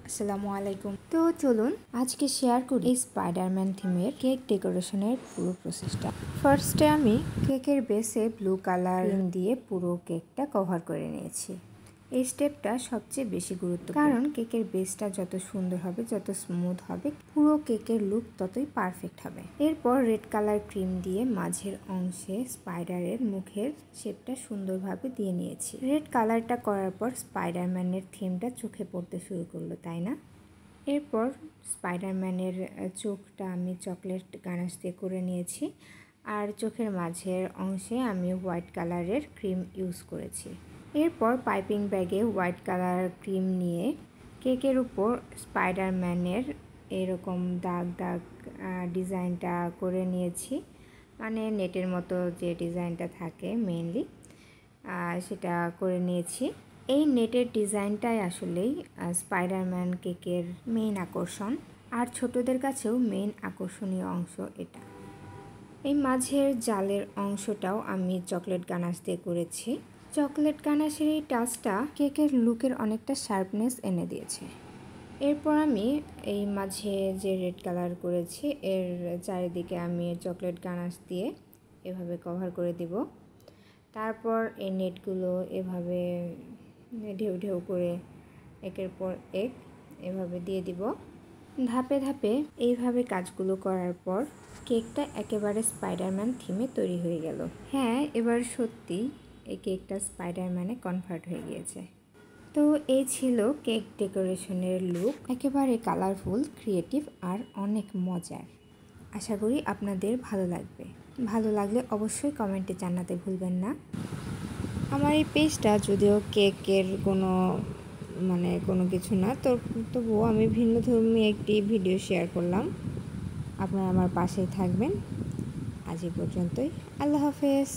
আসসালামু আলাইকুম। তো চলুন আজকে শেয়ার করি স্পাইডারম্যান থিমের কেক ডেকোরেশনের পুরো প্রসেসটা। ফার্স্টে আমি কেকের বেসে ব্লু কালার দিয়ে পুরো কেকটা কভার করে নিয়েছি। এই স্টেপটা সবচেয়ে বেশি গুরুত্বপূর্ণ, কারণ কেকের বেসটা যত সুন্দর হবে, যত স্মুথ হবে, পুরো কেকের লুক ততই পারফেক্ট হবে। এরপর রেড কালার ক্রিম দিয়ে মাঝের অংশে স্পাইডারের মুখের শেপটা সুন্দরভাবে দিয়ে নিয়েছি। রেড কালারটা করার পর স্পাইডারম্যানের থিমটা চোখে পড়তে শুরু করলো, তাই না? এরপর স্পাইডারম্যানের চোখটা আমি চকলেট গানাশ দিয়ে করে নিয়েছি, আর চোখের মাঝের অংশে আমি হোয়াইট কালারের ক্রিম ইউজ করেছি। এরপর পাইপিং ব্যাগে হোয়াইট কালার ক্রিম নিয়ে কেকের উপর স্পাইডারম্যানের এরকম দাগ দাগ ডিজাইনটা করে নিয়েছি, মানে নেটের মতো যে ডিজাইনটা থাকে মেইনলি সেটা করে নিয়েছি। এই নেটের ডিজাইনটাই আসলেই স্পাইডারম্যান কেকের মেইন আকর্ষণ, আর ছোটদের কাছেও মেইন আকর্ষণীয় অংশ এটা। এই মাঝের জালের অংশটাও আমি চকলেট গানাশ দিয়ে করেছি। চকলেট গানাশের এই টাচটা কেকের লুকের অনেকটা শার্পনেস এনে দিয়েছে। এরপর আমি এই মাঝে যে রেড কালার করেছি এর চারিদিকে আমি চকলেট গানাশ দিয়ে এভাবে কভার করে দিব। তারপর এই নেটগুলো এভাবে ঢেউ ঢেউ করে একের পর এক এভাবে দিয়ে দিব। ধাপে ধাপে এইভাবে কাজগুলো করার পর কেকটা একেবারে স্পাইডারম্যান থিমে তৈরি হয়ে গেল। হ্যাঁ, এবার সত্যি এই কেকটা স্পাইডারম্যানে কনভার্ট হয়ে গিয়েছে। তো এই ছিল কেক ডেকোরেশনের লুক, একেবারে কালারফুল, ক্রিয়েটিভ আর অনেক মজার। আশা করি আপনাদের ভালো লাগবে। ভালো লাগলে অবশ্যই কমেন্টে জানাতে ভুলবেন না। আমার এই পেজটা যদিও কেকের কোনো কিছু না, তবুও আমি ভিন্নধর্মী একটি ভিডিও শেয়ার করলাম। আপনারা আমার পাশেই থাকবেন। আজ এই পর্যন্তই। আল্লাহ হাফেজ।